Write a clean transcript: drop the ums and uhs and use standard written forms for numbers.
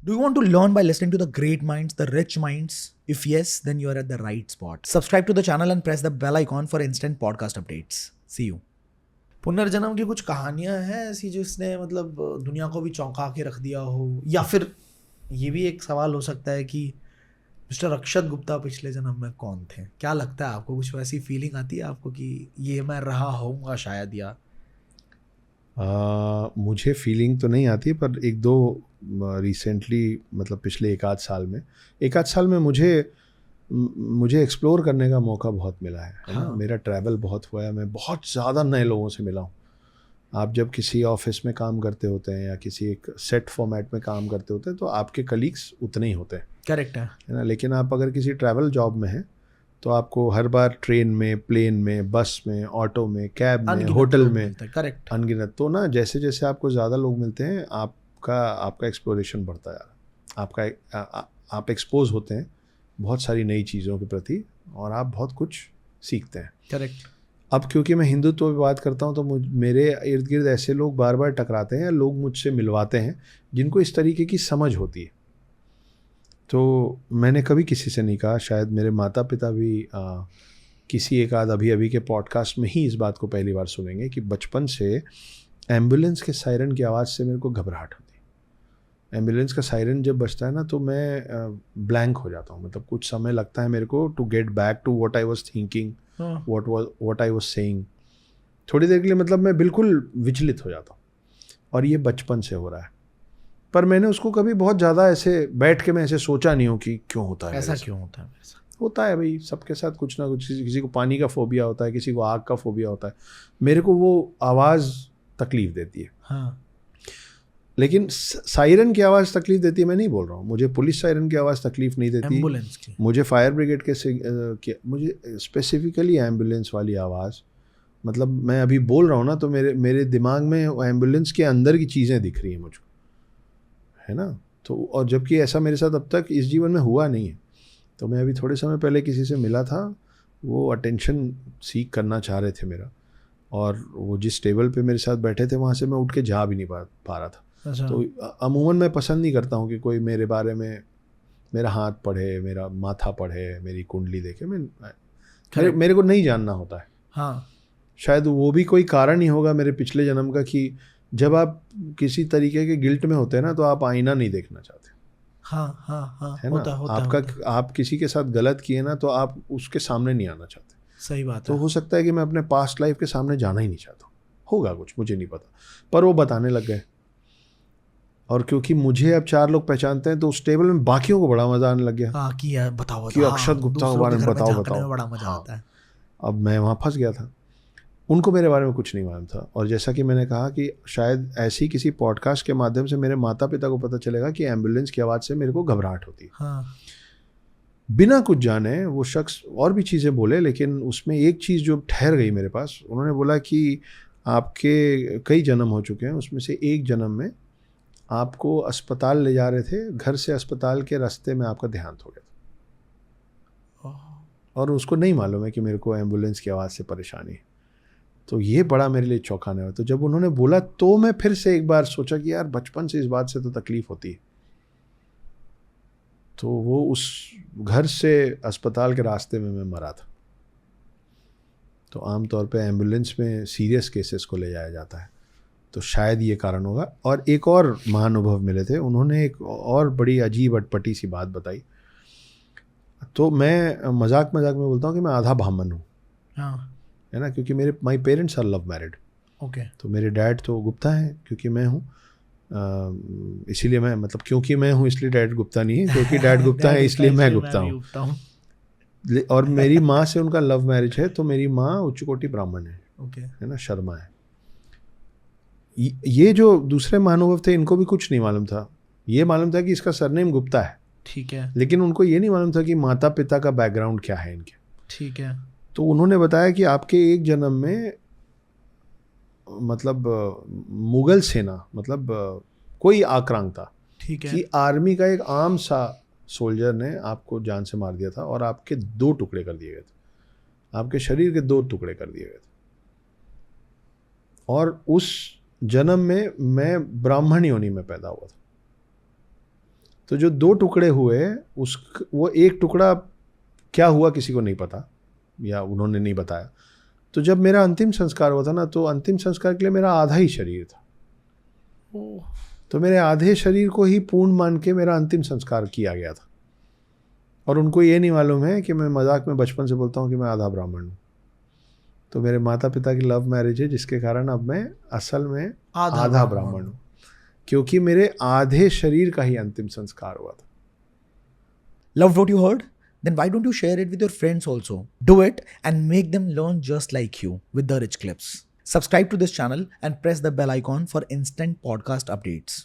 Do you want to learn by listening to the great minds, the rich minds? If yes, then you are at the right spot. Subscribe to the channel and press the bell icon for instant podcast updates. See you. पुनर्जन्म की कुछ कहानियां हैं ऐसी जिसने मतलब दुनिया को भी चौंका के रख दिया हो, या फिर ये भी एक सवाल हो सकता है कि मिस्टर अक्षत गुप्ता पिछले जन्म में कौन थे? क्या लगता है आपको? कुछ वैसी फीलिंग आती है आपको कि ये मैं रहा होऊंगा शायद? या मुझे फीलिंग तो नहीं आती, पर एक दो रिसेंटली मतलब पिछले एक आध साल में मुझे एक्सप्लोर करने का मौका बहुत मिला है ना। हाँ। मेरा ट्रैवल बहुत हुआ है, मैं बहुत ज़्यादा नए लोगों से मिला हूँ। आप जब किसी ऑफिस में काम करते होते हैं या किसी एक सेट फॉर्मेट में काम करते होते हैं तो आपके कलीग्स उतने ही होते हैं, करेक्ट है ना। लेकिन आप अगर किसी ट्रैवल जॉब में हैं तो आपको हर बार ट्रेन में, प्लेन में, बस में, ऑटो में, कैब में, होटल में करेक्ट। अनगिनत। तो ना जैसे जैसे आपको ज़्यादा लोग मिलते हैं आपका एक्सप्लोरेशन बढ़ता है, आप एक्सपोज होते हैं बहुत सारी नई चीज़ों के प्रति और आप बहुत कुछ सीखते हैं। करेक्ट। अब क्योंकि मैं हिंदुत्व की बात करता हूँ तो मेरे इर्द गिर्द ऐसे लोग बार बार टकराते हैं, लोग मुझसे मिलवाते हैं जिनको इस तरीके की समझ होती है। तो मैंने कभी किसी से नहीं कहा, शायद मेरे माता पिता भी किसी एक आध अभी के पॉडकास्ट में ही इस बात को पहली बार सुनेंगे कि बचपन से एम्बुलेंस के सायरन की आवाज़ से मेरे को घबराहट होती है। एम्बुलेंस का सायरन जब बजता है ना तो मैं ब्लैंक हो जाता हूँ, मतलब कुछ समय लगता है मेरे को to get back to what I was thinking, what I was saying. थोड़ी देर के लिए मतलब मैं बिल्कुल विचलित हो जाता हूँ, और ये बचपन से हो रहा है। पर मैंने उसको कभी बहुत ज़्यादा ऐसे बैठ के मैं ऐसे सोचा नहीं हूँ कि क्यों होता है, ऐसा क्यों होता है मेरे साथ? होता है भाई सबके साथ कुछ ना कुछ। किसी को पानी का फोबिया होता है, किसी को आग का फोबिया होता है। मेरे को वो आवाज़ तकलीफ देती है। हाँ। लेकिन सायरन की आवाज़ तकलीफ देती है मैं नहीं बोल रहा हूँ। मुझे पुलिस सायरन की आवाज़ तकलीफ नहीं देती, एम्बुलेंस की। मुझे फायर ब्रिगेड मुझे स्पेसिफिकली एम्बुलेंस वाली आवाज़, मतलब मैं अभी बोल रहा हूँ ना तो मेरे दिमाग में एम्बुलेंस के अंदर की चीज़ें दिख रही हैं मुझको, है ना। तो और जबकि ऐसा मेरे साथ अब तक इस जीवन में हुआ नहीं है। तो मैं अभी थोड़े समय पहले किसी से मिला था, वो अटेंशन सीख करना चाह रहे थे मेरा, और वो जिस टेबल पे मेरे साथ बैठे थे वहाँ से मैं उठ के जा भी नहीं पा रहा था। अच्छा। तो अमूमन मैं पसंद नहीं करता हूँ कि कोई मेरे बारे में मेरा हाथ पढ़े, मेरा माथा पढ़े, मेरी कुंडली देखे। मेरे को नहीं जानना होता है। हाँ। शायद वो भी कोई कारण ही होगा मेरे पिछले जन्म का कि जब आप किसी तरीके के गिल्ट में होते हैं ना तो आप आईना नहीं देखना चाहते, हाँ हाँ हाँ, है ना। आप किसी के साथ गलत किए ना तो आप उसके सामने नहीं आना चाहते। सही बात तो है। हो सकता है कि मैं अपने पास्ट लाइफ के सामने जाना ही नहीं चाहता, होगा कुछ, मुझे नहीं पता। पर वो बताने लग गए, और क्योंकि मुझे अब 4 लोग पहचानते हैं तो उस टेबल में बाकियों को बड़ा मजा आने लग गया। हाँ कि यार बताओ कि बताओ, अक्षत गुप्ता के दूसरों बारे के में घर में बताओ झांकने बताओ। में बड़ा मजा हाँ, आता है। अब मैं वहाँ फंस गया था। उनको मेरे बारे में कुछ नहीं मालूम था, और जैसा कि मैंने कहा कि शायद ऐसी किसी पॉडकास्ट के माध्यम से मेरे माता पिता को पता चलेगा कि एम्बुलेंस की आवाज़ से मेरे को घबराहट होती है। हाँ। बिना कुछ जाने वो शख्स और भी चीज़ें बोले, लेकिन उसमें एक चीज़ जो ठहर गई मेरे पास, उन्होंने बोला कि आपके कई जन्म हो चुके हैं, उसमें से एक जन्म में आपको अस्पताल ले जा रहे थे, घर से अस्पताल के रास्ते में आपका देहांत हो गया था, और उसको नहीं मालूम है कि मेरे को एम्बुलेंस की आवाज़ से परेशानी है। तो ये बड़ा मेरे लिए चौंकाने वाला। तो जब उन्होंने बोला तो मैं फिर से एक बार सोचा कि यार बचपन से इस बात से तो तकलीफ होती है। तो वो उस घर से अस्पताल के रास्ते में मैं मरा था। तो आमतौर पे एम्बुलेंस में सीरियस केसेस को ले जाया जाता है, तो शायद ये कारण होगा। और एक और महानुभव मिले थे, उन्होंने एक और बड़ी अजीब अटपटी सी बात बताई। तो मैं मजाक में बोलता हूँ कि मैं आधा ब्राह्मण हूँ, हाँ। है ना, क्योंकि my parents are love married. Okay. तो मेरे डैड तो गुप्ता हैं क्योंकि मैं हूँ, इसीलिए मैं, मतलब क्योंकि मैं हूँ इसलिए डैड गुप्ता नहीं है, क्योंकि डैड गुप्ता है इसलिए मैं गुप्ता हूँ। और मेरी माँ से उनका लव मैरिज है, तो मेरी माँ उच्च कोटि ब्राह्मण है, ओके। है ना, शर्मा है। ये जो दूसरे महानुभाव थे इनको भी कुछ नहीं मालूम था। ये मालूम था कि इसका सरनेम गुप्ता है, ठीक है। लेकिन उनको ये नहीं मालूम था कि माता पिता का बैकग्राउंड क्या है इनके। ठीक है। तो उन्होंने बताया कि आपके एक जन्म में मतलब मुगल सेना, मतलब कोई आक्रांत था, ठीक है। कि आर्मी का एक आम सा सोल्जर ने आपको जान से मार दिया था और आपके 2 टुकड़े कर दिए गए थे, आपके शरीर के 2 टुकड़े कर दिए गए थे। और उस जन्म में मैं ब्राह्मण योनि में पैदा हुआ था। तो जो 2 टुकड़े हुए वो एक टुकड़ा क्या हुआ किसी को नहीं पता, या उन्होंने नहीं बताया। तो जब मेरा अंतिम संस्कार हुआ था ना, तो अंतिम संस्कार के लिए मेरा आधा ही शरीर था। तो मेरे आधे शरीर को ही पूर्ण मान के मेरा अंतिम संस्कार किया गया था। और उनको ये नहीं मालूम है कि मैं मजाक में बचपन से बोलता हूँ कि मैं आधा ब्राह्मण हूँ। तो मेरे माता पिता की लव मैरिज है, जिसके कारण अब मैं असल में आधा ब्राह्मण हूँ, क्योंकि मेरे आधे शरीर का ही अंतिम संस्कार हुआ था। Loved what you heard? Then why don't you share it with your friends also? Do it and make them learn just like you with the rich clips. Subscribe to this channel and press the bell icon for instant podcast updates.